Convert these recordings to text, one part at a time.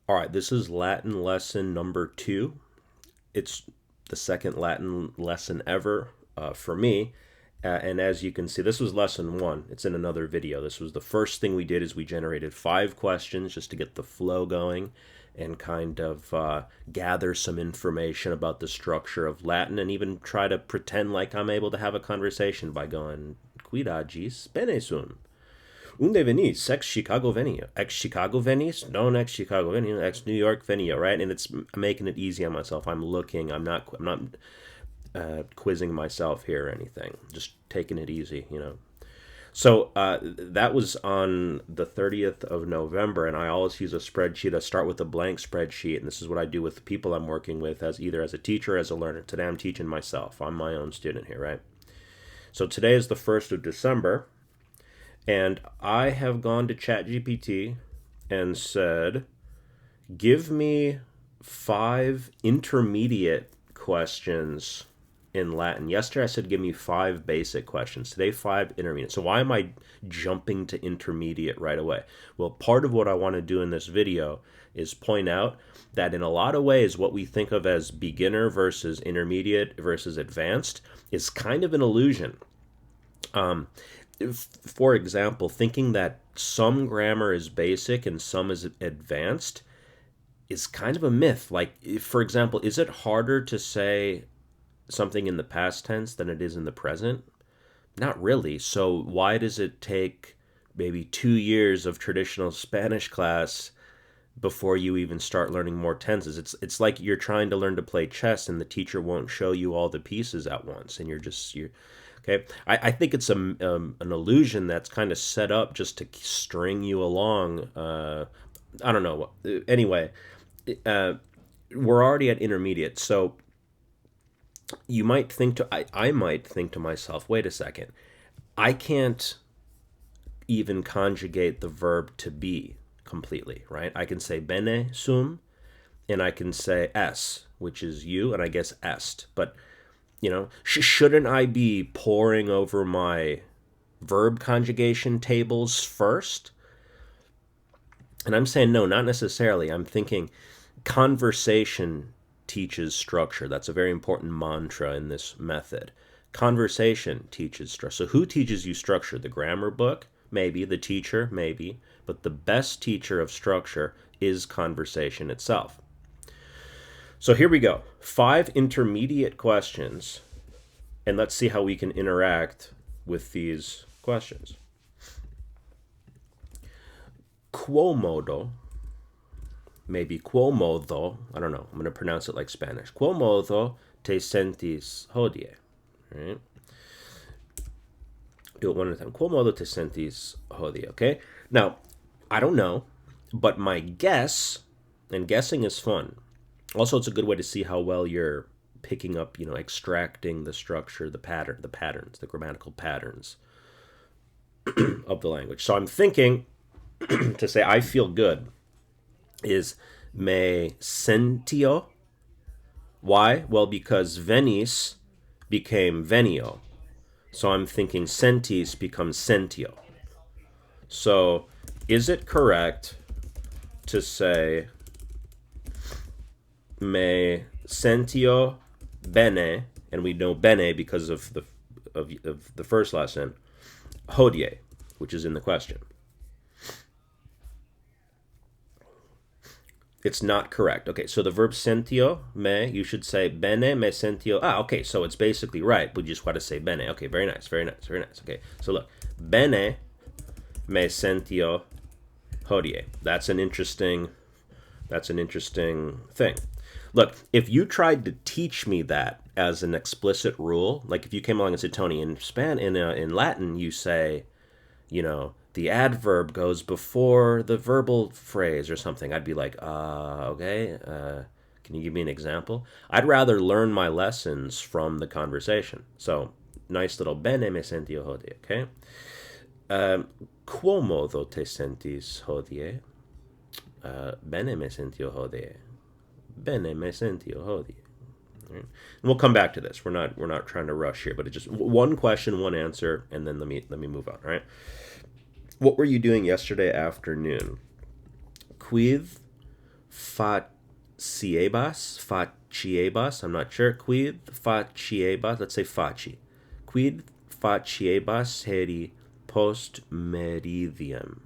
All right, this is Latin lesson number 2. It's the second Latin lesson ever for me. And as you can see, this was lesson 1. It's in another video. This was the first thing we did is we generated 5 questions just to get the flow going and kind of gather some information about the structure of Latin and even try to pretend like I'm able to have a conversation by going, Quid agis? Bene sum. Unde venis? Ex Chicago venio. Ex Chicago venis? Non ex Chicago venio. Ex New York venio. Right, and it's making it easy on myself. I'm looking. I'm not quizzing myself here or anything. Just taking it easy. So that was on the 30th of November, and I always use a spreadsheet. I start with a blank spreadsheet, and this is what I do with the people I'm working with, as either as a teacher or as a learner. Today I'm teaching myself. I'm my own student here, right? So today is the 1st of December. And I have gone to ChatGPT and said, give me 5 intermediate questions in Latin. Yesterday I said, give me 5 basic questions. Today, 5 intermediate. So why am I jumping to intermediate right away? Well, part of what I want to do in this video is point out that in a lot of ways, what we think of as beginner versus intermediate versus advanced is kind of an illusion. For example, thinking that some grammar is basic and some is advanced is kind of a myth. Like, for example, is it harder to say something in the past tense than it is in the present? Not really. So why does it take maybe 2 years of traditional Spanish class before you even start learning more tenses? It's like you're trying to learn to play chess and the teacher won't show you all the pieces at once, and you're okay. I think it's an illusion that's kind of set up just to string you along. I don't know. Anyway, we're already at intermediate, so you might think I might think to myself, wait a second, I can't even conjugate the verb to be completely, right? I can say bene sum, and I can say es, which is you, and I guess est. But, shouldn't I be poring over my verb conjugation tables first? And I'm saying no, not necessarily. I'm thinking conversation teaches structure. That's a very important mantra in this method. Conversation teaches structure. So who teaches you structure? The grammar book? Maybe. The teacher? Maybe. But the best teacher of structure is conversation itself. So here we go. 5 intermediate questions, and let's see how we can interact with these questions. Quo modo, maybe quo modo, I don't know, I'm going to pronounce it like Spanish. Quo modo te sentis hodie, right? Do it one at a time. Quo modo te sentis hodie, okay? Now, I don't know, but my guess, and guessing is fun. Also, it's a good way to see how well you're picking up, extracting the structure, the patterns, the grammatical patterns of the language. So I'm thinking to say I feel good is me sentio. Why? Well, because venis became venio. So I'm thinking sentis becomes sentio. So is it correct to say me sentio bene, and we know bene because of the first lesson, hodie, which is in the question? It's not correct. Okay, so the verb sentio, me, you should say bene me sentio. Okay, so it's basically right. We just want to say bene. Okay, very nice, very nice, very nice. Okay, so look, bene me sentio hodie. That's an interesting thing. Look, if you tried to teach me that as an explicit rule, like if you came along and said, Tony, in Latin, you say, the adverb goes before the verbal phrase or something, I'd be like, okay, can you give me an example? I'd rather learn my lessons from the conversation. So, nice little bene me sentio hodie, okay? Quo modo te sentis hodie? Bene me sentio hodie. Bene me sentio hodie. Right? And we'll come back to this. We're not trying to rush here, but it's just one question, one answer, and then let me move on. All right. What were you doing yesterday afternoon? Quid faciebas, I'm not sure. Quid faciebas, let's say faci. Quid faciebas heri post meridium.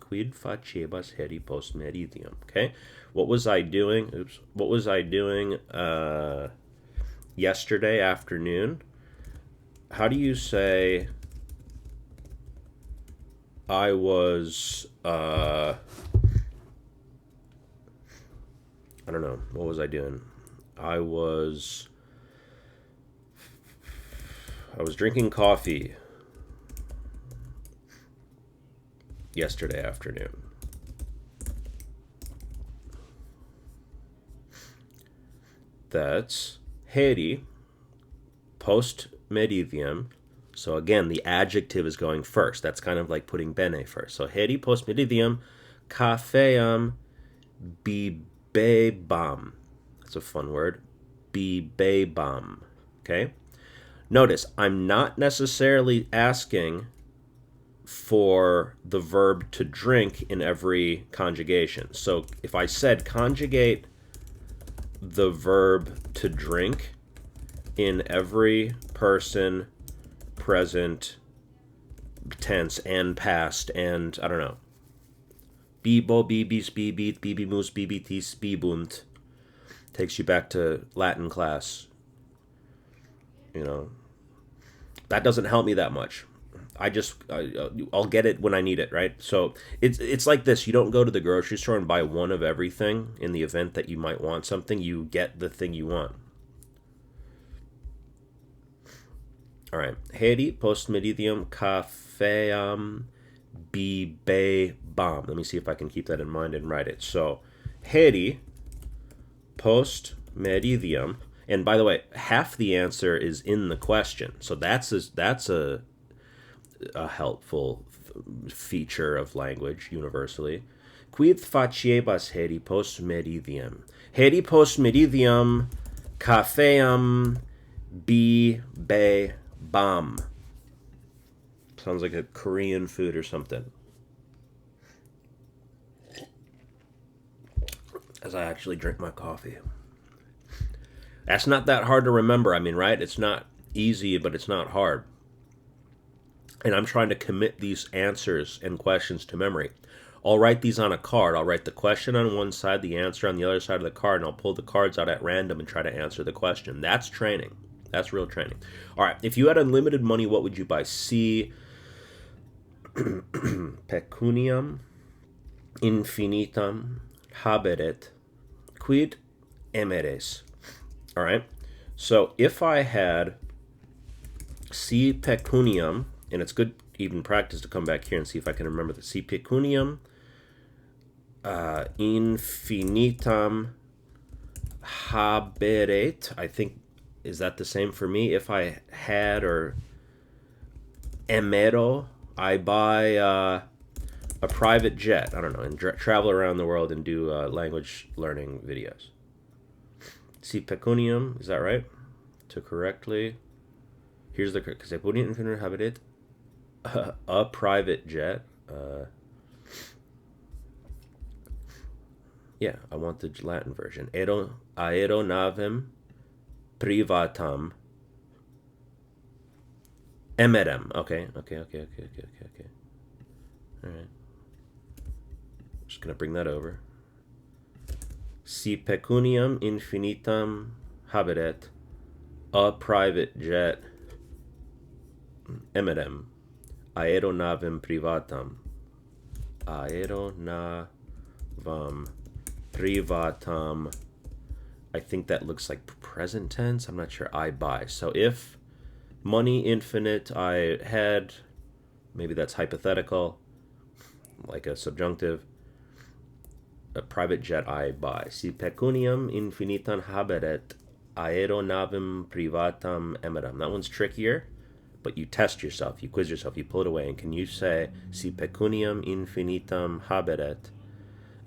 Quid faciebas heri post meridium. Okay, what was I doing? What was I doing yesterday afternoon? How do you say I was? I don't know. What was I doing? I was drinking coffee yesterday afternoon. That's heri post meridium. So again, the adjective is going first. That's kind of like putting bene first. So heri post meridium cafeam bibebam. That's a fun word. Bibebam. Okay? Notice, I'm not necessarily asking for the verb to drink in every conjugation. So if I said conjugate the verb to drink in every person, present, tense, and past, and I don't know. Bibo, bibis, bibit, bibimus, bibitis, bibunt. Takes you back to Latin class. That doesn't help me that much. I'll get it when I need it, right? So it's like this. You don't go to the grocery store and buy one of everything in the event that you might want something. You get the thing you want. All right. Heri post meridium cafeam bibebam. Let me see if I can keep that in mind and write it. So heri post meridium. And by the way, half the answer is in the question. So that's a helpful feature of language universally. Quid faciebas heri post meridium? Heri post meridium cafeam bibebam. Sounds like a Korean food or something. As I actually drink my coffee. That's not that hard to remember. I mean, right? It's not easy, but it's not hard. And I'm trying to commit these answers and questions to memory. I'll write these on a card. I'll write the question on one side, the answer on the other side of the card, and I'll pull the cards out at random and try to answer the question. That's training. That's real training. All right. If you had unlimited money, what would you buy? C. Pecuniam infinitum haberet quid emeres. All right. So if I had C pecunium, and it's good even practice to come back here and see if I can remember the C pecunium infinitum haberet. I think, is that the same for me? If I had, or emero, I buy a private jet. I don't know, and travel around the world and do language learning videos. Si pecunium, is that right? To correctly, here's the correct, because I put it in habitat, a private jet. Yeah, I want the Latin version. Aeronavem privatam emerem. Okay. All right. Just gonna bring that over. Si pecuniam infinitum haberet, a private jet emerem aeronavem privatam. Aeronavam privatam. I think that looks like present tense. I'm not sure. I buy. So if money infinite I had, maybe that's hypothetical, like a subjunctive. A private jet I buy. Si pecuniam infinitam haberet aeronavem privatam emerem. That one's trickier, but you test yourself, you quiz yourself, you pull it away, and can you say si pecuniam infinitam haberet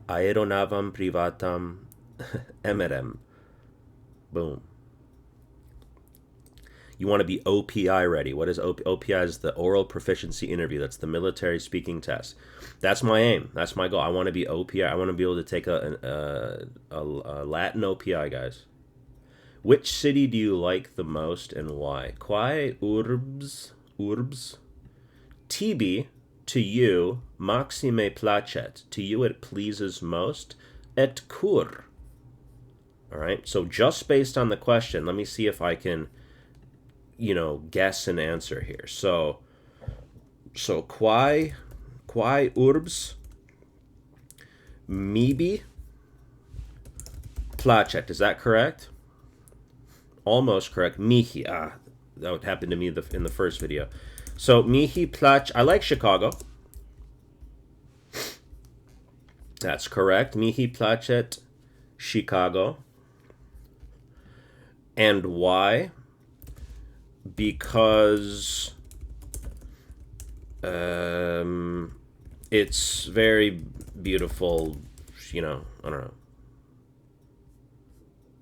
aeronavam privatam emerem? Boom. You want to be OPI ready. What is OPI? Is the oral proficiency interview. That's the military speaking test. That's my aim. That's my goal. I want to be OPI. I want to be able to take a Latin OPI, guys. Which city do you like the most and why? Quae urbs tibi, to you, maxime placet. To you it pleases most. Et cur. All right. So just based on the question, let me see if I can, guess an answer here. So quae urbs mibi placet. Is that correct? Almost correct. Mihi. That would happen to me in the first video. So mihi placet. I like Chicago. That's correct. Mihi placet Chicago. And why? Because it's very beautiful, I don't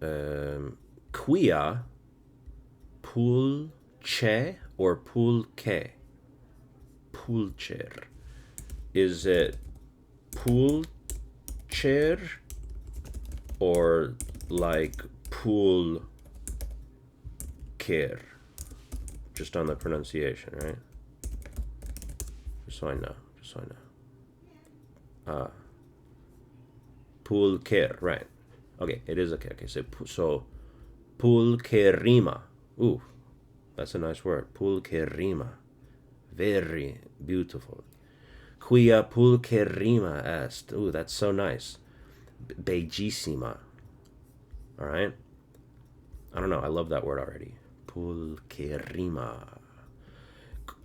know. Quia pulce or pulque? Pulcher. Is it pulcher or like pool care? Just on the pronunciation, right? Just so I know. Pool care, right? Okay, it is okay. Okay, so pulcherima. Ooh, that's a nice word. Pulcherima. Very beautiful. Quia pulcherima est. Ooh, that's so nice. Bellissima. All right? I don't know. I love that word already. Pulcherima.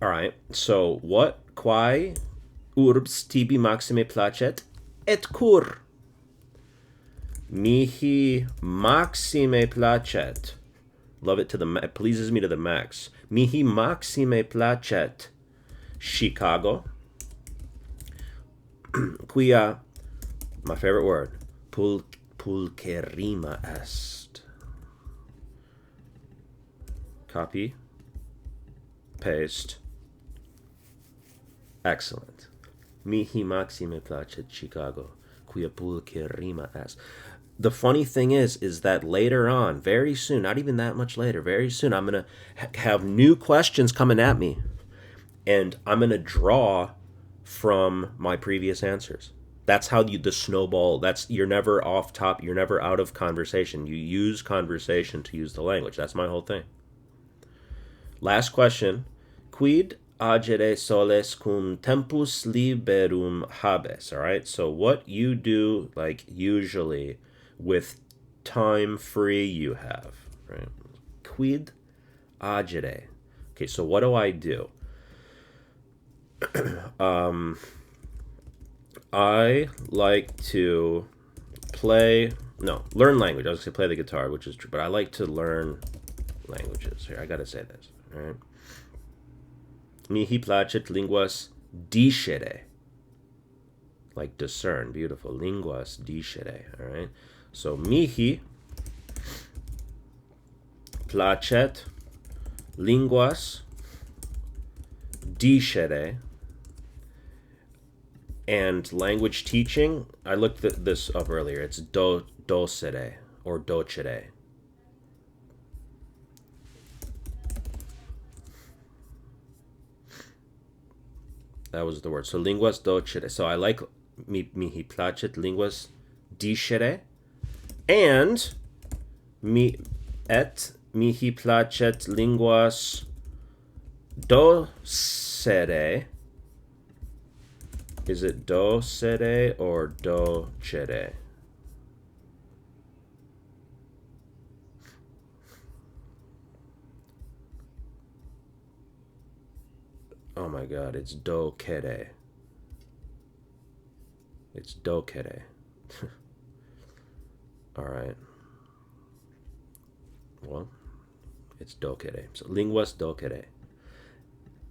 All right. So what? Quae urbs tibi maxime placet et cur. Mihi maxime placet. Love it it pleases me to the max. Mihi maxime placet Chicago. Quia, my favorite word, pulcherima est. Copy. Paste. Excellent. Mihi maxime placet Chicago. Quia pulcherima est. The funny thing is that later on, very soon, not even that much later, very soon, I'm going to have new questions coming at me. And I'm going to draw from my previous answers. That's how the snowball, you're never off top, you're never out of conversation. You use conversation to use the language. That's my whole thing. Last question. Quid agere soles cum tempus liberum habes? All right, so what you do, like usually, with time free you have, right? Quid agere. Okay, so what do I do? I like to learn language. I was going to play the guitar, which is true, but I like to learn languages. Here, I got to say this, all right? Mihi placet linguas discere. Like discern, beautiful. Linguas discere, all right? So mihi placet linguas discere. And language teaching, I looked this up earlier. It's docere or docere. That was the word. So linguas docere. So I like mihi placet linguas discere. And mihi placet linguas docere. Is it docere or docere? Oh my god, it's docere. It's docere. Alright. Well, it's docere. So linguas docere.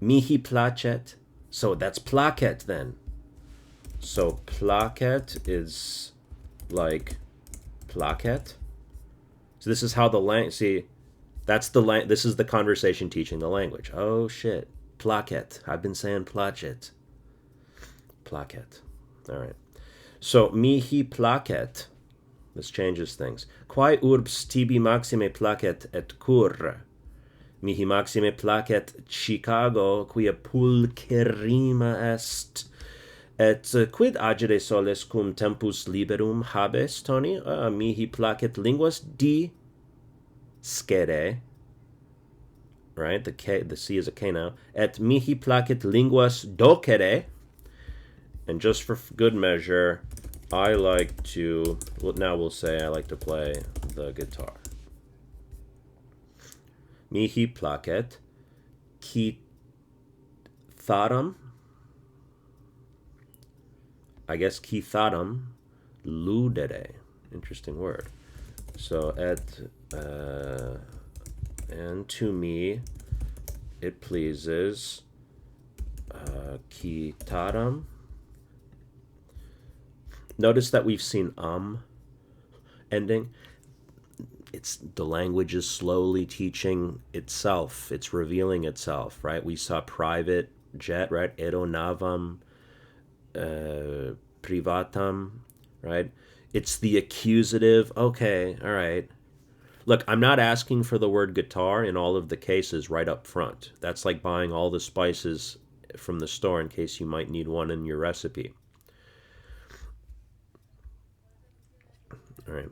Mihi placet. So that's plaquet then. So plaquet is like plaquet. So this is how the language, see, This is the conversation teaching the language. Oh shit. Plaket. I've been saying placet. Plaket. All right. So mihi placet. This changes things. Quae urbs tibi maxime placet et cur. Mihi maxime placet Chicago, quia pulcherrima est. Et quid agere soles cum tempus liberum habes, Tony? Mihi placet linguas discere. Right? The C is a K now. Et mihi placet linguas docere. And just for good measure, I like to, now we'll say I like to play the guitar. Mihi placet kitharam, I guess kitharam ludere. Interesting word. So and to me it pleases kitaram. Notice that we've seen ending. It's the language is slowly teaching itself. It's revealing itself, right? We saw private jet, right? Aeronavam privatam, right? It's the accusative. Okay, all right. Look, I'm not asking for the word guitar in all of the cases right up front. That's like buying all the spices from the store in case you might need one in your recipe. All right.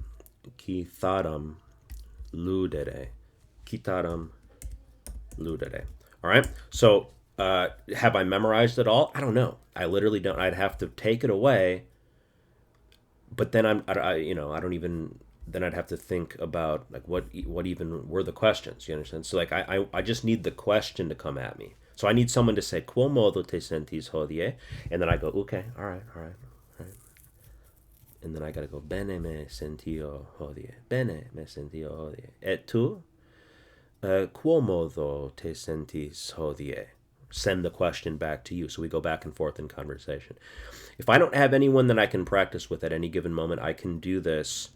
Kitharam ludere. Kitaram ludere. All right. So have I memorized it all? I don't know. I literally don't. I'd have to take it away. But then I don't even. Then I'd have to think about like what even were the questions. You understand? So like I just need the question to come at me. So I need someone to say quo modo te sentis hodie, and then I go okay, all right. And then I gotta go bene me sentio hodie, bene me sentio hodie, et tu, quo modo te sentis hodie. Send the question back to you. So we go back and forth in conversation. If I don't have anyone that I can practice with at any given moment, I can do this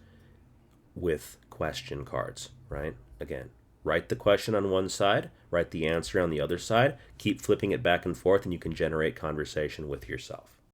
with question cards, right? Again, write the question on one side, write the answer on the other side, keep flipping it back and forth, and you can generate conversation with yourself.